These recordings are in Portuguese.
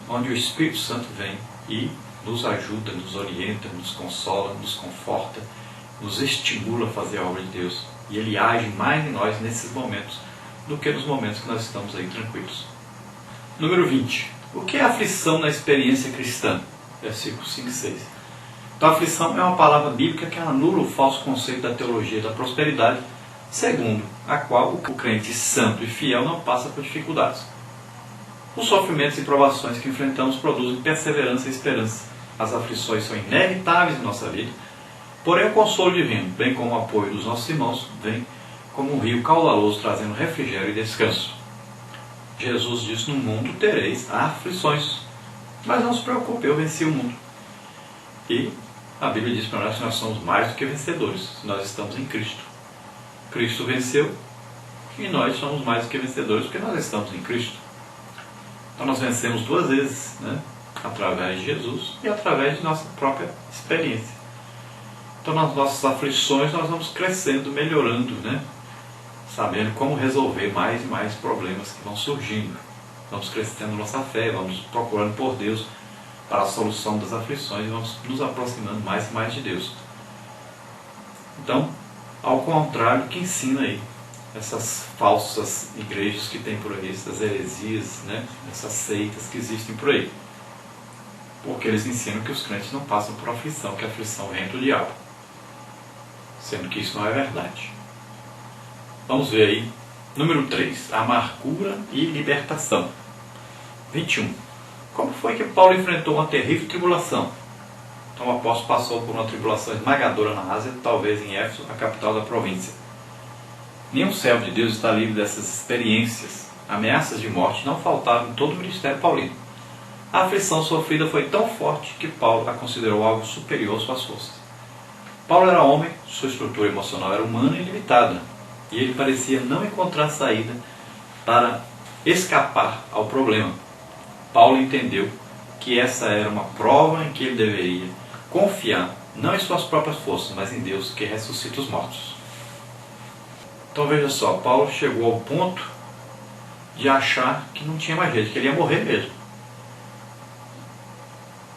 onde o Espírito Santo vem e nos ajuda, nos orienta, nos consola, nos conforta, nos estimula a fazer a obra de Deus. E Ele age mais em nós nesses momentos do que nos momentos que nós estamos aí tranquilos. Número 20. O que é aflição na experiência cristã? Versículos 5 e 6. Então, aflição é uma palavra bíblica que anula o falso conceito da teologia da prosperidade, segundo a qual o crente santo e fiel não passa por dificuldades. Os sofrimentos e provações que enfrentamos produzem perseverança e esperança. As aflições são inevitáveis em nossa vida, porém o consolo divino, bem como o apoio dos nossos irmãos, vem como um rio caudaloso trazendo refrigério e descanso. Jesus disse: no mundo tereis aflições, mas não se preocupe, eu venci o mundo. E a Bíblia diz para nós que nós somos mais do que vencedores, se nós estamos em Cristo. Cristo venceu e nós somos mais do que vencedores porque nós estamos em Cristo. Então nós vencemos duas vezes, né? Através de Jesus e através de nossa própria experiência. Então nas nossas aflições nós vamos crescendo, melhorando, né? Sabendo como resolver mais e mais problemas que vão surgindo. Vamos crescendo nossa fé, vamos procurando por Deus para a solução das aflições e vamos nos aproximando mais e mais de Deus. Então, ao contrário, que ensina aí essas falsas igrejas que tem por aí, essas heresias, né? Essas seitas que existem por aí. Porque eles ensinam que os crentes não passam por aflição, que a aflição vem do diabo. Sendo que isso não é verdade. Vamos ver aí. Número 3. Amargura e libertação. 21. Como foi que Paulo enfrentou uma terrível tribulação? Então o apóstolo passou por uma tribulação esmagadora na Ásia, talvez em Éfeso, a capital da província. Nenhum servo de Deus está livre dessas experiências. Ameaças de morte não faltavam em todo o ministério paulino. A aflição sofrida foi tão forte que Paulo a considerou algo superior às suas forças. Paulo era homem, sua estrutura emocional era humana e limitada, e ele parecia não encontrar saída para escapar ao problema. Paulo entendeu que essa era uma prova em que ele deveria confiar, não em suas próprias forças, mas em Deus que ressuscita os mortos. Então veja só, Paulo chegou ao ponto de achar que não tinha mais jeito, que ele ia morrer mesmo.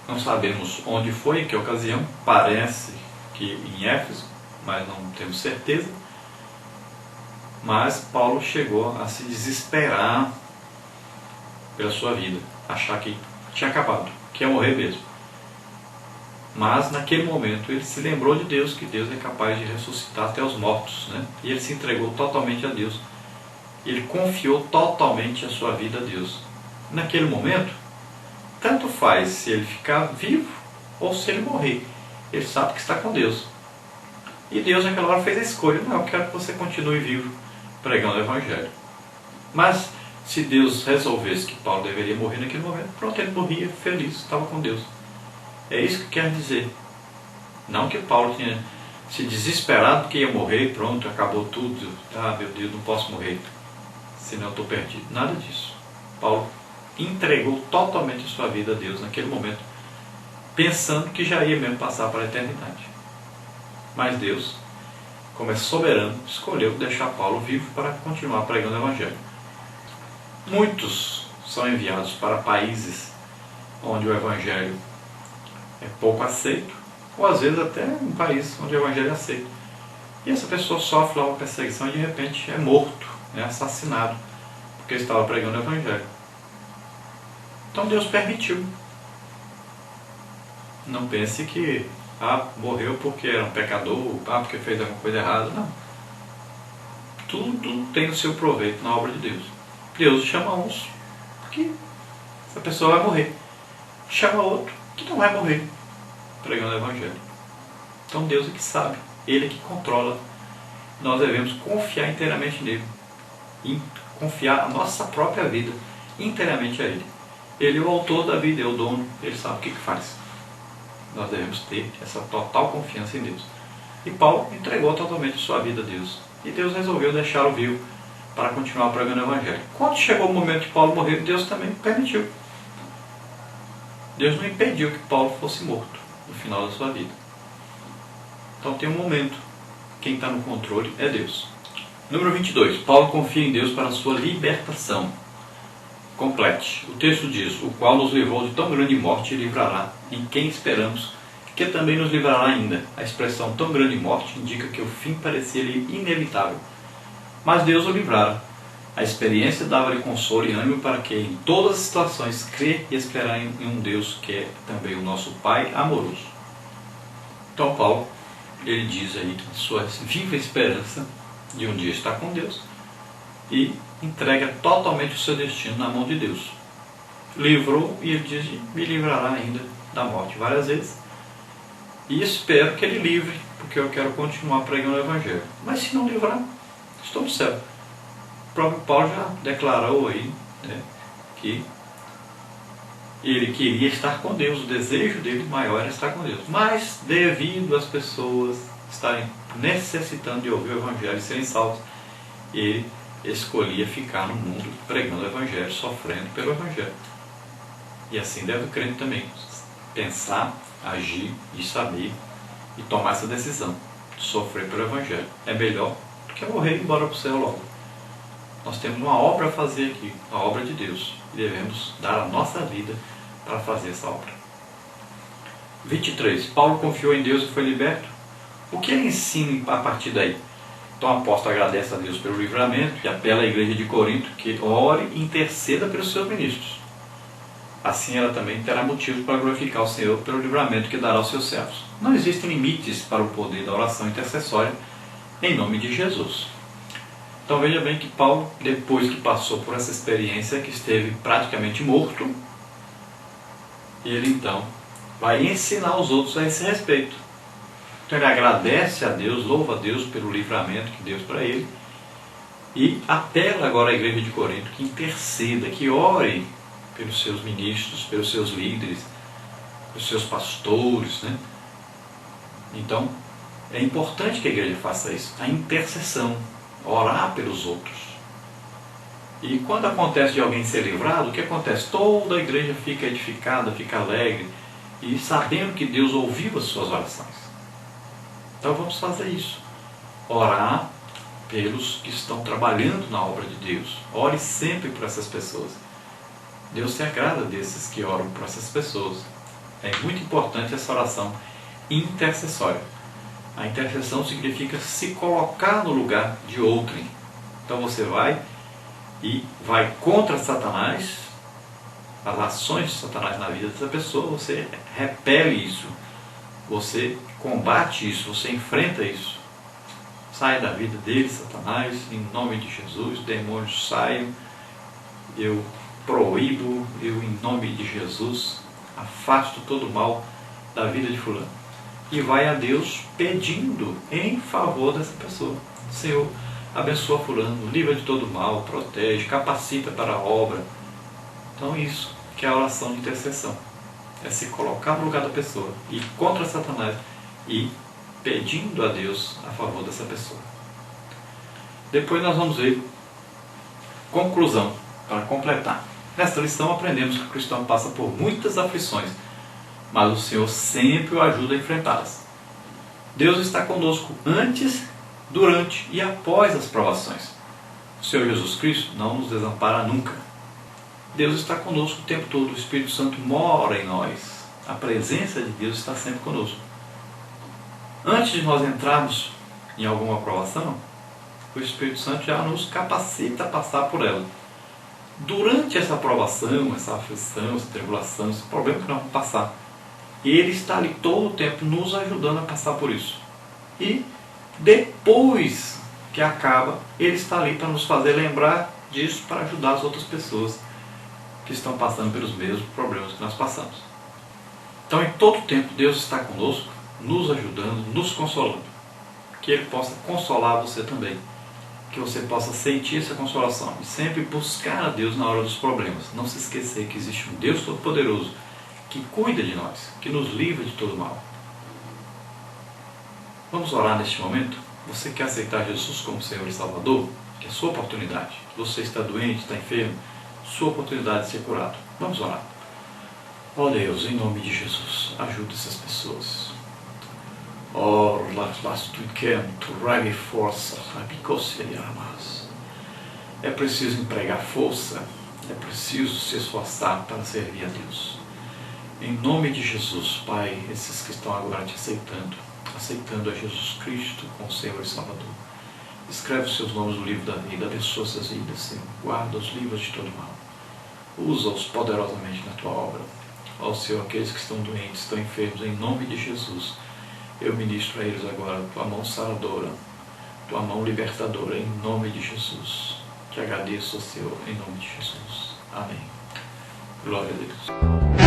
Não sabemos onde foi, em que ocasião, parece que em Éfeso, mas não temos certeza. Mas Paulo chegou a se desesperar pela sua vida, achar que tinha acabado, que ia morrer mesmo. Mas naquele momento ele se lembrou de Deus, que Deus é capaz de ressuscitar até os mortos, né? E ele se entregou totalmente a Deus. Ele confiou totalmente a sua vida a Deus. Naquele momento, tanto faz se ele ficar vivo ou se ele morrer. Ele sabe que está com Deus. E Deus naquela hora fez a escolha: não, eu quero que você continue vivo pregando o Evangelho. Mas se Deus resolvesse que Paulo deveria morrer naquele momento, pronto, ele morria feliz, estava com Deus. É isso que quer dizer. Não que Paulo tinha se desesperado porque ia morrer, pronto, acabou tudo. Ah, meu Deus, não posso morrer, senão eu estou perdido. Nada disso. Paulo entregou totalmente a sua vida a Deus naquele momento, pensando que já ia mesmo passar para a eternidade. Mas Deus, como é soberano, escolheu deixar Paulo vivo para continuar pregando o Evangelho. Muitos são enviados para países onde o Evangelho é pouco aceito, ou às vezes até um país onde o Evangelho é aceito. E essa pessoa sofre lá uma perseguição e de repente é morto, é assassinado, porque estava pregando o Evangelho. Então Deus permitiu. Não pense que morreu porque era um pecador, porque fez alguma coisa errada. Não. Tudo tem o seu proveito na obra de Deus. Deus chama uns que essa pessoa vai morrer. Chama outro que não vai morrer pregando o Evangelho. Então Deus é que sabe, Ele é que controla. Nós devemos confiar inteiramente nele, e confiar a nossa própria vida inteiramente a Ele. Ele é o autor da vida, é o dono, Ele sabe o que faz. Nós devemos ter essa total confiança em Deus. E Paulo entregou totalmente sua vida a Deus, e Deus resolveu deixá-lo vivo para continuar pregando o Evangelho. Quando chegou o momento de Paulo morrer, Deus também permitiu. Deus não impediu que Paulo fosse morto no final da sua vida. Então tem um momento. Quem está no controle é Deus. Número 22. Paulo confia em Deus para a sua libertação. complete. O texto diz: o qual nos livrou de tão grande morte e livrará, em quem esperamos, que também nos livrará ainda. A expressão tão grande morte indica que o fim parecia-lhe inevitável. Mas Deus o livrara. A experiência dava-lhe consolo e ânimo para que, em todas as situações, crer e esperar em um Deus que é também o nosso Pai amoroso. Então Paulo, ele diz aí sua viva esperança de um dia estar com Deus e entrega totalmente o seu destino na mão de Deus. Livrou e ele diz: me livrará ainda da morte várias vezes. E espero que ele livre, porque eu quero continuar pregando o Evangelho. Mas se não livrar, estou no céu. O próprio Paulo já declarou aí, né, que ele queria estar com Deus, o desejo dele maior era estar com Deus. Mas devido às pessoas estarem necessitando de ouvir o Evangelho e serem salvos, ele escolhia ficar no mundo pregando o Evangelho, sofrendo pelo Evangelho. E assim deve o crente também pensar, agir e saber e tomar essa decisão de sofrer pelo Evangelho. É melhor do que morrer e ir embora para o céu logo. Nós temos uma obra a fazer aqui, a obra de Deus, e devemos dar a nossa vida para fazer essa obra. 23. Paulo confiou em Deus e foi liberto. O que ele ensina a partir daí? Então o apóstolo agradece a Deus pelo livramento e apela à igreja de Corinto que ore e interceda pelos seus ministros. Assim ela também terá motivos para glorificar o Senhor pelo livramento que dará aos seus servos. Não existem limites para o poder da oração intercessória em nome de Jesus. Então veja bem que Paulo, depois que passou por essa experiência, que esteve praticamente morto, ele então vai ensinar os outros a esse respeito. Então ele agradece a Deus, louva a Deus pelo livramento que Deus para ele, e apela agora à igreja de Corinto que interceda, que ore pelos seus ministros, pelos seus líderes, pelos seus pastores, né? Então é importante que a igreja faça isso, a intercessão, orar pelos outros. E quando acontece de alguém ser livrado, o que acontece? Toda a igreja fica edificada, fica alegre, e sabendo que Deus ouviu as suas orações. Então vamos fazer isso. Orar pelos que estão trabalhando na obra de Deus. Ore sempre por essas pessoas. Deus se agrada desses que oram por essas pessoas. É muito importante essa oração intercessória. A intercessão significa se colocar no lugar de outrem. Então você vai contra Satanás, as ações de Satanás na vida dessa pessoa, você repele isso, você combate isso, você enfrenta isso. Sai da vida dele, Satanás, em nome de Jesus, demônios saiam, eu proíbo, eu em nome de Jesus afasto todo o mal da vida de fulano. E vai a Deus pedindo em favor dessa pessoa. Senhor, abençoa fulano, livra de todo mal, protege, capacita para a obra. Então isso que é a oração de intercessão. É se colocar no lugar da pessoa, ir contra Satanás e pedindo a Deus a favor dessa pessoa. Depois nós vamos ver conclusão, para completar. Nesta lição aprendemos que o cristão passa por muitas aflições, mas o Senhor sempre o ajuda a enfrentá-las. Deus está conosco antes, durante e após as provações. O Senhor Jesus Cristo não nos desampara nunca. Deus está conosco o tempo todo, o Espírito Santo mora em nós. A presença de Deus está sempre conosco. Antes de nós entrarmos em alguma provação, o Espírito Santo já nos capacita a passar por ela. Durante essa provação, essa aflição, essa tribulação, esse problema que nós vamos passar, Ele está ali todo o tempo nos ajudando a passar por isso. E depois que acaba, Ele está ali para nos fazer lembrar disso, para ajudar as outras pessoas que estão passando pelos mesmos problemas que nós passamos. Então, em todo tempo, Deus está conosco, nos ajudando, nos consolando. Que Ele possa consolar você também. Que você possa sentir essa consolação e sempre buscar a Deus na hora dos problemas. Não se esquecer que existe um Deus Todo-Poderoso que cuida de nós, que nos livra de todo mal. Vamos orar neste momento? Você quer aceitar Jesus como Senhor e Salvador? Que é a sua oportunidade. Você está doente, está enfermo, sua oportunidade de ser curado. Vamos orar. Ó Deus, em nome de Jesus, ajude essas pessoas. Oh, força, é preciso empregar força É preciso se esforçar para servir a Deus. Em nome de Jesus, Pai, esses que estão agora te aceitando a Jesus Cristo como Senhor e Salvador, escreve os seus nomes no livro da vida, abençoa suas vidas, Senhor, guarda os livros de todo mal, usa-os poderosamente na tua obra. Ó Senhor, aqueles que estão doentes, estão enfermos, em nome de Jesus, eu ministro a eles agora tua mão saradora, tua mão libertadora, em nome de Jesus. Te agradeço, Senhor, em nome de Jesus. Amém. Glória a Deus.